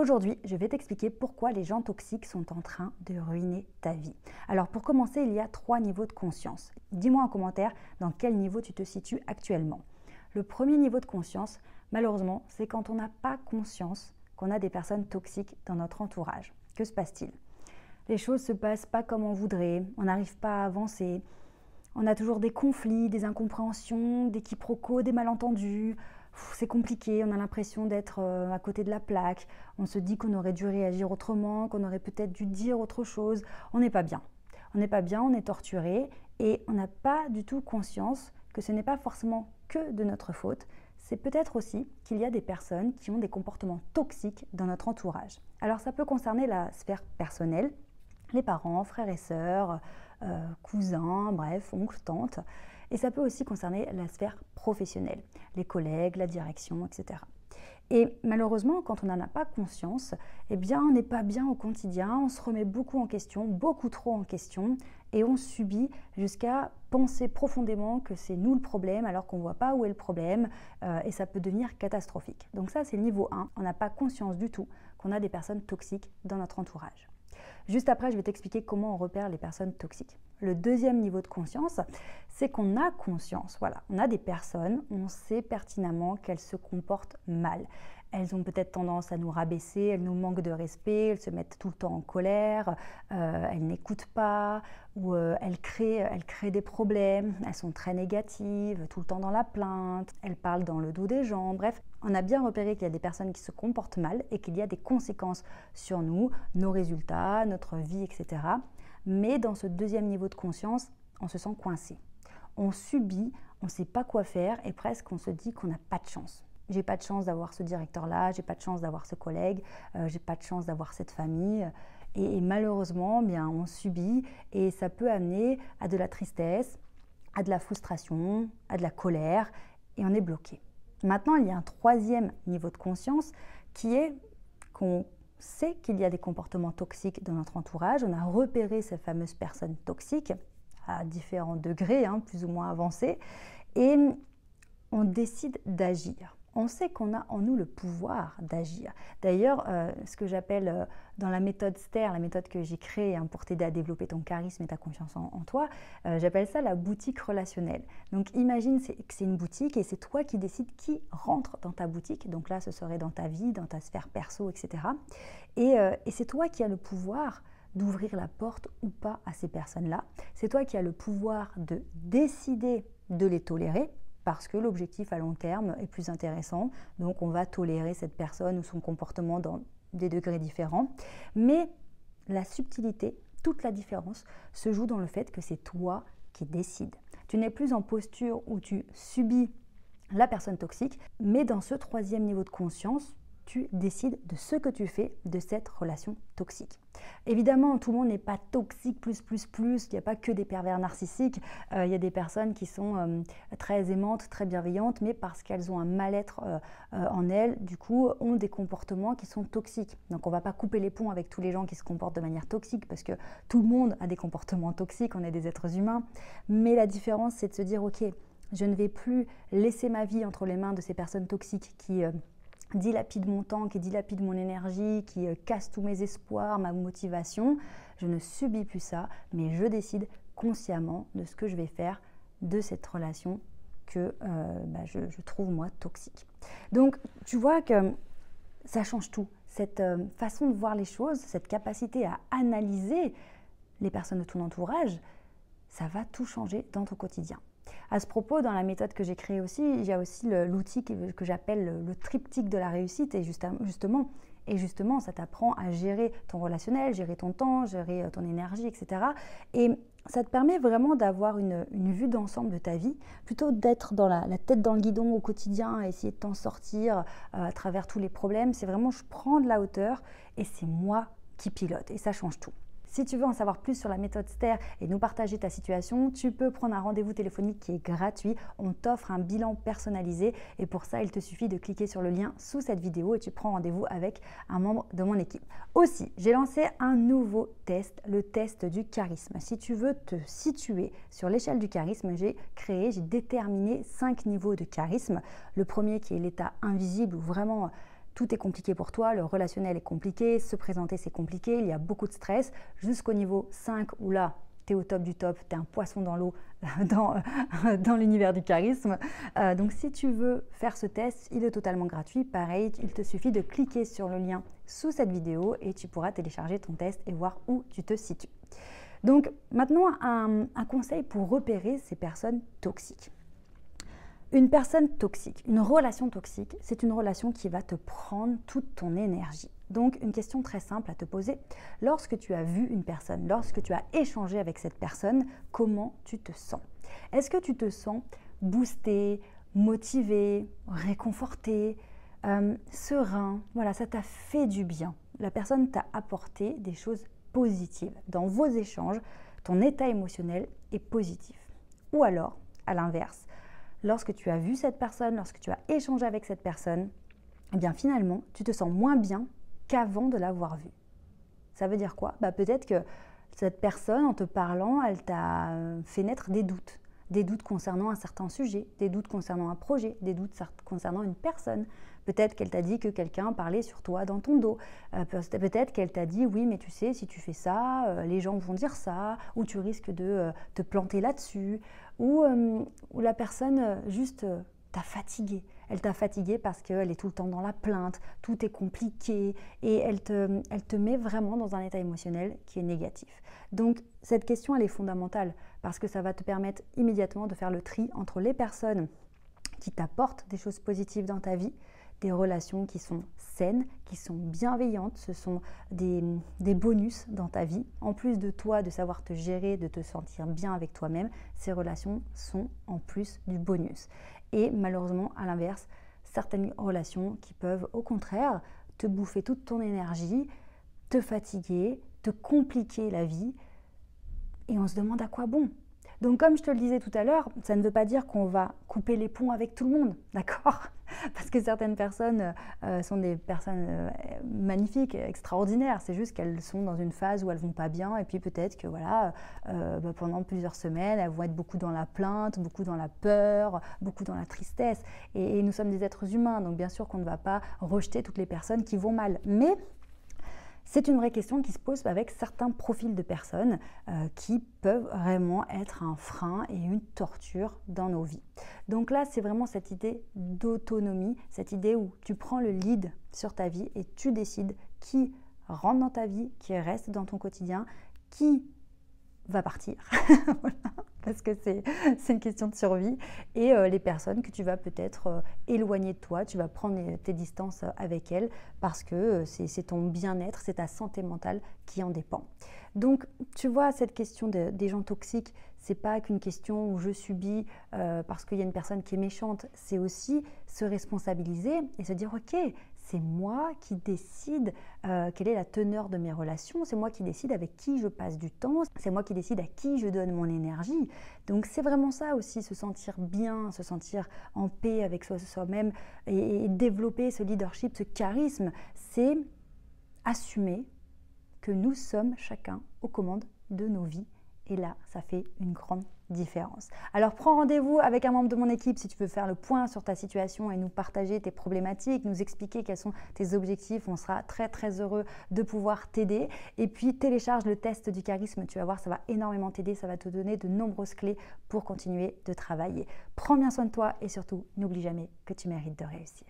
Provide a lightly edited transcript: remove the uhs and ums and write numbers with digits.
Aujourd'hui, je vais t'expliquer pourquoi les gens toxiques sont en train de ruiner ta vie. Alors pour commencer, il y a 3 niveaux de conscience. Dis-moi en commentaire dans quel niveau tu te situes actuellement. Le premier niveau de conscience, malheureusement, c'est quand on n'a pas conscience qu'on a des personnes toxiques dans notre entourage. Que se passe-t-il? Les choses ne se passent pas comme on voudrait, on n'arrive pas à avancer, on a toujours des conflits, des incompréhensions, des quiproquos, des malentendus. C'est compliqué, on a l'impression d'être à côté de la plaque, on se dit qu'on aurait dû réagir autrement, qu'on aurait peut-être dû dire autre chose. On n'est pas bien. On n'est pas bien, on est torturé et on n'a pas du tout conscience que ce n'est pas forcément que de notre faute. C'est peut-être aussi qu'il y a des personnes qui ont des comportements toxiques dans notre entourage. Alors ça peut concerner la sphère personnelle, les parents, frères et sœurs, cousins, bref, oncles, tantes. Et ça peut aussi concerner la sphère professionnelle, les collègues, la direction, etc. Et malheureusement, quand on n'en a pas conscience, eh bien, on n'est pas bien au quotidien, on se remet beaucoup en question, beaucoup trop en question, et on subit jusqu'à penser profondément que c'est nous le problème, alors qu'on ne voit pas où est le problème, et ça peut devenir catastrophique. Donc ça, c'est le niveau 1, on n'a pas conscience du tout qu'on a des personnes toxiques dans notre entourage. Juste après, je vais t'expliquer comment on repère les personnes toxiques. Le deuxième niveau de conscience, c'est qu'on a conscience. Voilà, on a des personnes, on sait pertinemment qu'elles se comportent mal. Elles ont peut-être tendance à nous rabaisser, elles nous manquent de respect, elles se mettent tout le temps en colère, elles n'écoutent pas, ou elles créent des problèmes, elles sont très négatives, tout le temps dans la plainte, elles parlent dans le dos des gens. Bref, on a bien repéré qu'il y a des personnes qui se comportent mal et qu'il y a des conséquences sur nous, nos résultats, notre vie, etc. Mais dans ce deuxième niveau de conscience, on se sent coincé. On subit, on ne sait pas quoi faire et presque on se dit qu'on n'a pas de chance. J'ai pas de chance d'avoir ce directeur-là, j'ai pas de chance d'avoir ce collègue, j'ai pas de chance d'avoir cette famille. Et malheureusement, bien, on subit et ça peut amener à de la tristesse, à de la frustration, à de la colère et on est bloqué. Maintenant, il y a un troisième niveau de conscience qui est qu'on sait qu'il y a des comportements toxiques dans notre entourage. On a repéré ces fameuses personnes toxiques à différents degrés, plus ou moins avancés, et on décide d'agir. On sait qu'on a en nous le pouvoir d'agir. D'ailleurs, ce que j'appelle dans la méthode STER, la méthode que j'ai créée pour t'aider à développer ton charisme et ta confiance en toi, j'appelle ça la boutique relationnelle. Donc imagine que c'est une boutique et c'est toi qui décides qui rentre dans ta boutique. Donc là, ce serait dans ta vie, dans ta sphère perso, etc. Et c'est toi qui as le pouvoir d'ouvrir la porte ou pas à ces personnes-là. C'est toi qui as le pouvoir de décider de les tolérer, parce que l'objectif à long terme est plus intéressant. Donc on va tolérer cette personne ou son comportement dans des degrés différents. Mais la subtilité, toute la différence se joue dans le fait que c'est toi qui décides. Tu n'es plus en posture où tu subis la personne toxique, mais dans ce troisième niveau de conscience, tu décides de ce que tu fais de cette relation toxique. Évidemment, tout le monde n'est pas toxique plus, il n'y a pas que des pervers narcissiques, il y a des personnes qui sont très aimantes, très bienveillantes, mais parce qu'elles ont un mal-être en elles, du coup, ont des comportements qui sont toxiques. Donc on ne va pas couper les ponts avec tous les gens qui se comportent de manière toxique, parce que tout le monde a des comportements toxiques, on est des êtres humains, mais la différence, c'est de se dire, ok, je ne vais plus laisser ma vie entre les mains de ces personnes toxiques qui dilapide mon temps, qui dilapide mon énergie, qui casse tous mes espoirs, ma motivation. Je ne subis plus ça, mais je décide consciemment de ce que je vais faire de cette relation que je trouve moi toxique. Donc tu vois que ça change tout. Cette façon de voir les choses, cette capacité à analyser les personnes de ton entourage, ça va tout changer dans ton quotidien. À ce propos, dans la méthode que j'ai créée aussi, il y a aussi l'outil que j'appelle le triptyque de la réussite. Et justement, ça t'apprend à gérer ton relationnel, gérer ton temps, gérer ton énergie, etc. Et ça te permet vraiment d'avoir une vue d'ensemble de ta vie, plutôt d'être dans la tête dans le guidon au quotidien, à essayer de t'en sortir à travers tous les problèmes. C'est vraiment, je prends de la hauteur et c'est moi qui pilote. Et ça change tout. Si tu veux en savoir plus sur la méthode STER et nous partager ta situation, tu peux prendre un rendez-vous téléphonique qui est gratuit. On t'offre un bilan personnalisé et pour ça, il te suffit de cliquer sur le lien sous cette vidéo et tu prends rendez-vous avec un membre de mon équipe. Aussi, j'ai lancé un nouveau test, le test du charisme. Si tu veux te situer sur l'échelle du charisme, j'ai déterminé 5 niveaux de charisme. Le premier qui est l'état invisible où vraiment tout est compliqué pour toi, le relationnel est compliqué, se présenter c'est compliqué, il y a beaucoup de stress, jusqu'au niveau 5 où là, tu es au top du top, tu es un poisson dans l'eau dans l'univers du charisme. Donc si tu veux faire ce test, il est totalement gratuit. Pareil, il te suffit de cliquer sur le lien sous cette vidéo et tu pourras télécharger ton test et voir où tu te situes. Donc maintenant, un conseil pour repérer ces personnes toxiques. Une personne toxique, une relation toxique, c'est une relation qui va te prendre toute ton énergie. Donc, une question très simple à te poser. Lorsque tu as vu une personne, lorsque tu as échangé avec cette personne, comment tu te sens? Est-ce que tu te sens boosté, motivé, réconforté, serein? Voilà, ça t'a fait du bien. La personne t'a apporté des choses positives. Dans vos échanges, ton état émotionnel est positif. Ou alors, à l'inverse, lorsque tu as vu cette personne, lorsque tu as échangé avec cette personne, eh bien finalement, tu te sens moins bien qu'avant de l'avoir vue. Ça veut dire quoi? Peut-être que cette personne, en te parlant, elle t'a fait naître des doutes concernant un certain sujet, des doutes concernant un projet, des doutes concernant une personne. Peut-être qu'elle t'a dit que quelqu'un parlait sur toi dans ton dos. Peut-être qu'elle t'a dit, oui, mais tu sais, si tu fais ça, les gens vont dire ça, ou tu risques de te planter là-dessus, ou la personne juste t'a fatigué. Elle t'a fatigué parce qu'elle est tout le temps dans la plainte, tout est compliqué, et elle te met vraiment dans un état émotionnel qui est négatif. Donc, cette question, elle est fondamentale, parce que ça va te permettre immédiatement de faire le tri entre les personnes qui t'apportent des choses positives dans ta vie, des relations qui sont saines, qui sont bienveillantes, ce sont des bonus dans ta vie. En plus de toi, de savoir te gérer, de te sentir bien avec toi-même, ces relations sont en plus du bonus. Et malheureusement, à l'inverse, certaines relations qui peuvent au contraire te bouffer toute ton énergie, te fatiguer, te compliquer la vie, et on se demande à quoi bon. Donc comme je te le disais tout à l'heure, ça ne veut pas dire qu'on va couper les ponts avec tout le monde, d'accord? Parce que certaines personnes sont des personnes magnifiques, extraordinaires. C'est juste qu'elles sont dans une phase où elles vont pas bien, et puis peut-être que voilà, pendant plusieurs semaines, elles vont être beaucoup dans la plainte, beaucoup dans la peur, beaucoup dans la tristesse. Et nous sommes des êtres humains, donc bien sûr qu'on ne va pas rejeter toutes les personnes qui vont mal. Mais c'est une vraie question qui se pose avec certains profils de personnes qui peuvent vraiment être un frein et une torture dans nos vies. Donc là, c'est vraiment cette idée d'autonomie, cette idée où tu prends le lead sur ta vie et tu décides qui rentre dans ta vie, qui reste dans ton quotidien, qui va partir. Voilà, parce que c'est une question de survie, et les personnes que tu vas peut-être éloigner de toi, tu vas prendre tes distances avec elles parce que c'est ton bien-être, c'est ta santé mentale qui en dépend. Donc tu vois, cette question des gens toxiques, c'est pas qu'une question où je subis parce qu'il y a une personne qui est méchante, c'est aussi se responsabiliser et se dire ok, c'est moi qui décide quelle est la teneur de mes relations, c'est moi qui décide avec qui je passe du temps, c'est moi qui décide à qui je donne mon énergie. Donc c'est vraiment ça aussi, se sentir bien, se sentir en paix avec soi-même et développer ce leadership, ce charisme, c'est assumer que nous sommes chacun aux commandes de nos vies. Et là, ça fait une grande différence. Alors prends rendez-vous avec un membre de mon équipe si tu veux faire le point sur ta situation et nous partager tes problématiques, nous expliquer quels sont tes objectifs. On sera très très heureux de pouvoir t'aider. Et puis télécharge le test du charisme, tu vas voir, ça va énormément t'aider, ça va te donner de nombreuses clés pour continuer de travailler. Prends bien soin de toi et surtout, n'oublie jamais que tu mérites de réussir.